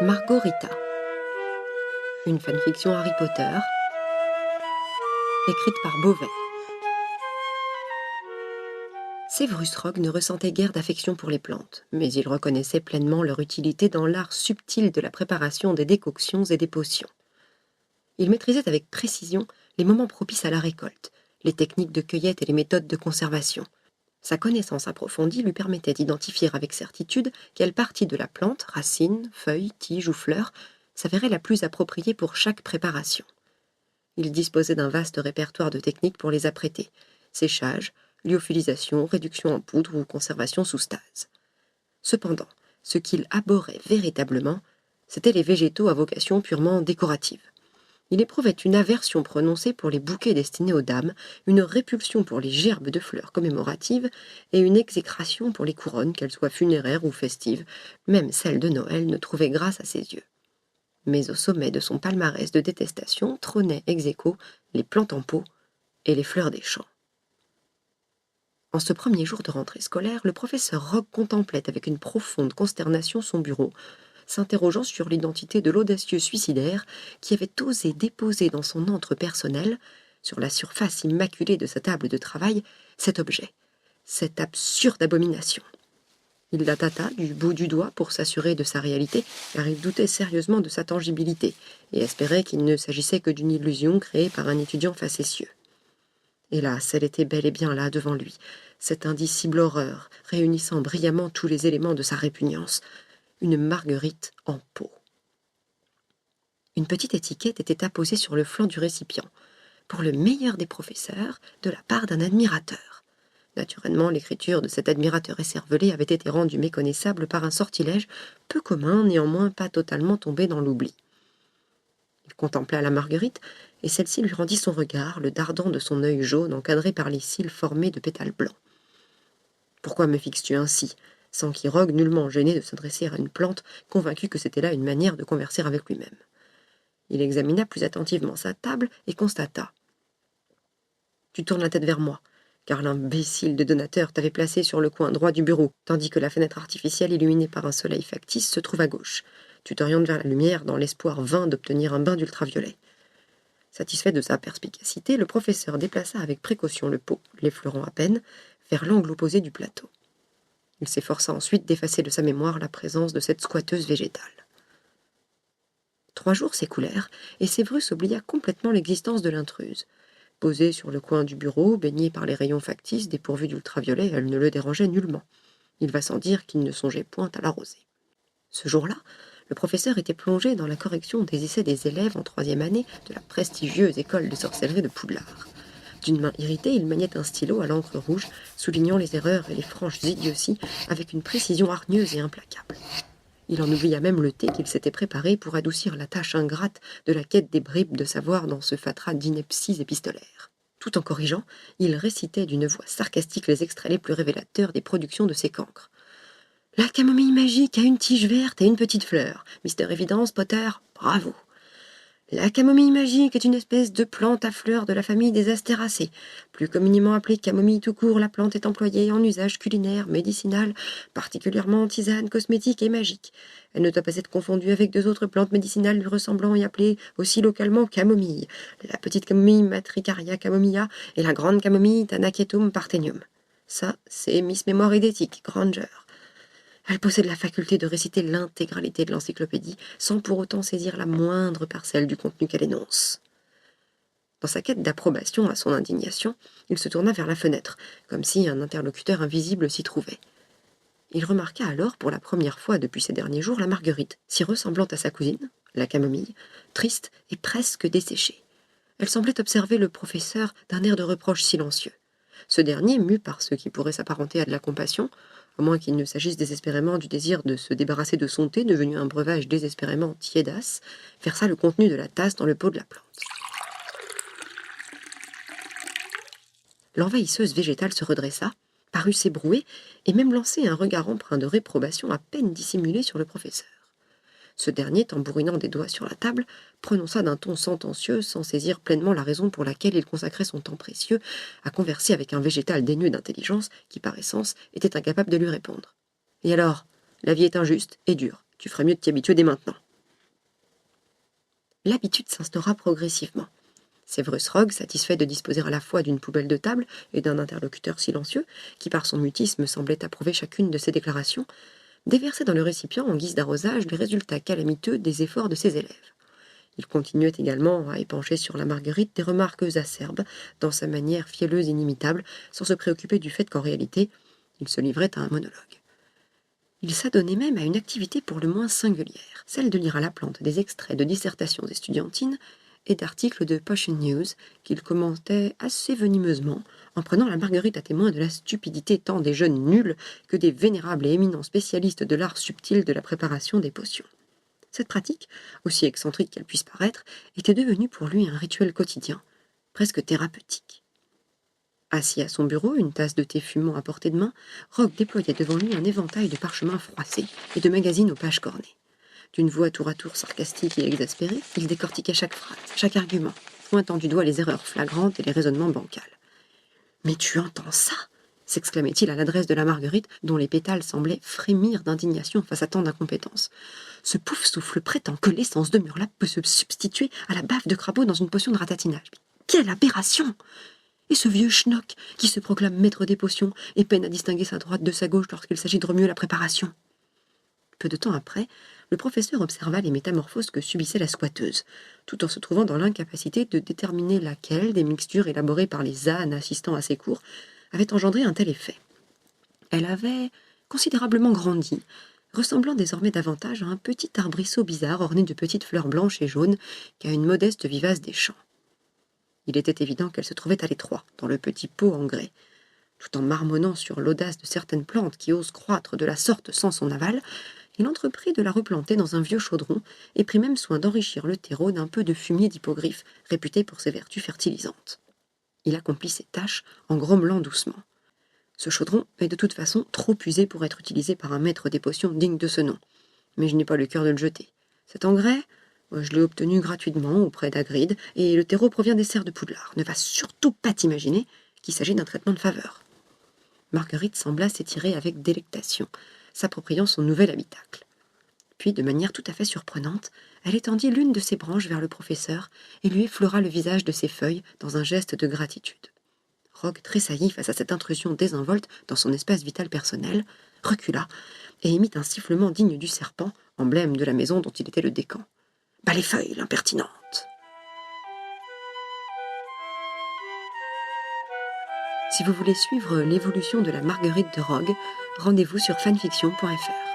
Margarita, une fanfiction Harry Potter, écrite par Beauvais. Severus Rogue ne ressentait guère d'affection pour les plantes, mais il reconnaissait pleinement leur utilité dans l'art subtil de la préparation des décoctions et des potions. Il maîtrisait avec précision les moments propices à la récolte, les techniques de cueillette et les méthodes de conservation. Sa connaissance approfondie lui permettait d'identifier avec certitude quelle partie de la plante, racine, feuille, tige ou fleur, s'avérait la plus appropriée pour chaque préparation. Il disposait d'un vaste répertoire de techniques pour les apprêter: séchage, lyophilisation, réduction en poudre ou conservation sous stase. Cependant, ce qu'il abhorrait véritablement, c'étaient les végétaux à vocation purement décorative. Il éprouvait une aversion prononcée pour les bouquets destinés aux dames, une répulsion pour les gerbes de fleurs commémoratives et une exécration pour les couronnes, qu'elles soient funéraires ou festives. Même celles de Noël ne trouvaient grâce à ses yeux. Mais au sommet de son palmarès de détestation trônaient ex aequo les plantes en pot et les fleurs des champs. En ce premier jour de rentrée scolaire, le professeur Rogue contemplait avec une profonde consternation son bureau, s'interrogeant sur l'identité de l'audacieux suicidaire qui avait osé déposer dans son antre personnel, sur la surface immaculée de sa table de travail, cet objet, cette absurde abomination. Il la tâta du bout du doigt pour s'assurer de sa réalité, car il doutait sérieusement de sa tangibilité, et espérait qu'il ne s'agissait que d'une illusion créée par un étudiant facétieux. Hélas, elle était bel et bien là devant lui, cette indicible horreur, réunissant brillamment tous les éléments de sa répugnance, une marguerite en pot. Une petite étiquette était apposée sur le flanc du récipient, pour le meilleur des professeurs, de la part d'un admirateur. Naturellement, l'écriture de cet admirateur écervelé avait été rendue méconnaissable par un sortilège peu commun, néanmoins pas totalement tombé dans l'oubli. Il contempla la marguerite, et celle-ci lui rendit son regard, le dardant de son œil jaune encadré par les cils formés de pétales blancs. « Pourquoi me fixes-tu ainsi ?» s'enquit Rogue, nullement gêné de s'adresser à une plante, convaincu que c'était là une manière de converser avec lui-même. Il examina plus attentivement sa table et constata: « Tu tournes la tête vers moi, car l'imbécile de donateur t'avait placé sur le coin droit du bureau, tandis que la fenêtre artificielle illuminée par un soleil factice se trouve à gauche. Tu t'orientes vers la lumière dans l'espoir vain d'obtenir un bain d'ultraviolet. » Satisfait de sa perspicacité, le professeur déplaça avec précaution le pot, l'effleurant à peine, vers l'angle opposé du plateau. Il s'efforça ensuite d'effacer de sa mémoire la présence de cette squatteuse végétale. 3 jours s'écoulèrent, et Severus oublia complètement l'existence de l'intruse. Posée sur le coin du bureau, baignée par les rayons factices dépourvus d'ultraviolet, elle ne le dérangeait nullement. Il va sans dire qu'il ne songeait point à l'arroser. Ce jour-là, le professeur était plongé dans la correction des essais des élèves en 3e année de la prestigieuse école de sorcellerie de Poudlard. D'une main irritée, il maniait un stylo à l'encre rouge, soulignant les erreurs et les franches idioties avec une précision hargneuse et implacable. Il en oublia même le thé qu'il s'était préparé pour adoucir la tâche ingrate de la quête des bribes de savoir dans ce fatras d'inepties épistolaires. Tout en corrigeant, il récitait d'une voix sarcastique les extraits les plus révélateurs des productions de ses cancres. « La camomille magique a une tige verte et une petite fleur. Mister Évidence, Potter, bravo. La camomille magique est une espèce de plante à fleurs de la famille des astéracées. Plus communément appelée camomille tout court, la plante est employée en usage culinaire, médicinal, particulièrement en tisane, cosmétique et magique. Elle ne doit pas être confondue avec 2 autres plantes médicinales lui ressemblant et appelées aussi localement camomille. La petite camomille Matricaria camomilla et la grande camomille Tanaketum parthenium. Ça, c'est Miss Mémoire Idétique, Granger. Elle possède la faculté de réciter l'intégralité de l'encyclopédie sans pour autant saisir la moindre parcelle du contenu qu'elle énonce. » Dans sa quête d'approbation à son indignation, il se tourna vers la fenêtre, comme si un interlocuteur invisible s'y trouvait. Il remarqua alors, pour la première fois depuis ces derniers jours, la marguerite, si ressemblante à sa cousine, la camomille, triste et presque desséchée. Elle semblait observer le professeur d'un air de reproche silencieux. Ce dernier, mu par ce qui pourrait s'apparenter à de la compassion, à moins qu'il ne s'agisse désespérément du désir de se débarrasser de son thé, devenu un breuvage désespérément tiédasse, versa le contenu de la tasse dans le pot de la plante. L'envahisseuse végétale se redressa, parut s'ébrouer, et même lancer un regard empreint de réprobation à peine dissimulé sur le professeur. Ce dernier, tambourinant des doigts sur la table, prononça d'un ton sentencieux, sans saisir pleinement la raison pour laquelle il consacrait son temps précieux à converser avec un végétal dénué d'intelligence qui, par essence, était incapable de lui répondre. « Et alors, la vie est injuste et dure. Tu ferais mieux de t'y habituer dès maintenant. » L'habitude s'instaura progressivement. Severus Rogue, satisfait de disposer à la fois d'une poubelle de table et d'un interlocuteur silencieux, qui par son mutisme semblait approuver chacune de ses déclarations, déversait dans le récipient en guise d'arrosage les résultats calamiteux des efforts de ses élèves. Il continuait également à épancher sur la Marguerite des remarques acerbes, dans sa manière fielleuse et inimitable, sans se préoccuper du fait qu'en réalité, il se livrait à un monologue. Il s'adonnait même à une activité pour le moins singulière, celle de lire à la plante des extraits de dissertations estudiantines et d'articles de Potion News qu'il commentait assez venimeusement, en prenant la Marguerite à témoin de la stupidité tant des jeunes nuls que des vénérables et éminents spécialistes de l'art subtil de la préparation des potions. Cette pratique, aussi excentrique qu'elle puisse paraître, était devenue pour lui un rituel quotidien, presque thérapeutique. Assis à son bureau, une tasse de thé fumant à portée de main, Rogue déployait devant lui un éventail de parchemins froissés et de magazines aux pages cornées. D'une voix tour à tour sarcastique et exaspérée, il décortiquait chaque phrase, chaque argument, pointant du doigt les erreurs flagrantes et les raisonnements bancals. « Mais tu entends ça ?» s'exclamait-il à l'adresse de la Marguerite, dont les pétales semblaient frémir d'indignation face à tant d'incompétence. « Ce pouf souffle prétend que l'essence de Murlap peut se substituer à la baffe de crapaud dans une potion de ratatinage. Quelle aberration ! Et ce vieux schnock qui se proclame maître des potions et peine à distinguer sa droite de sa gauche lorsqu'il s'agit de remuer la préparation. » Peu de temps après, le professeur observa les métamorphoses que subissait la squatteuse, tout en se trouvant dans l'incapacité de déterminer laquelle des mixtures élaborées par les ânes assistant à ses cours avait engendré un tel effet. Elle avait considérablement grandi, ressemblant désormais davantage à un petit arbrisseau bizarre orné de petites fleurs blanches et jaunes qu'à une modeste vivace des champs. Il était évident qu'elle se trouvait à l'étroit, dans le petit pot en grès. Tout en marmonnant sur l'audace de certaines plantes qui osent croître de la sorte sans son aval, il entreprit de la replanter dans un vieux chaudron et prit même soin d'enrichir le terreau d'un peu de fumier d'hippogriffe, réputé pour ses vertus fertilisantes. Il accomplit ses tâches en grommelant doucement. Ce chaudron est de toute façon trop usé pour être utilisé par un maître des potions digne de ce nom, mais je n'ai pas le cœur de le jeter. Cet engrais, je l'ai obtenu gratuitement auprès d'Hagrid, et le terreau provient des serres de Poudlard. Ne va surtout pas t'imaginer qu'il s'agit d'un traitement de faveur. Marguerite sembla s'étirer avec délectation, s'appropriant son nouvel habitacle. Puis, de manière tout à fait surprenante, elle étendit l'une de ses branches vers le professeur et lui effleura le visage de ses feuilles dans un geste de gratitude. Rogue tressaillit face à cette intrusion désinvolte dans son espace vital personnel, recula et émit un sifflement digne du serpent, emblème de la maison dont il était le décan. « Bas les feuilles, l'impertinente !» Si vous voulez suivre l'évolution de la Marguerite de Rogue, rendez-vous sur fanfiction.fr.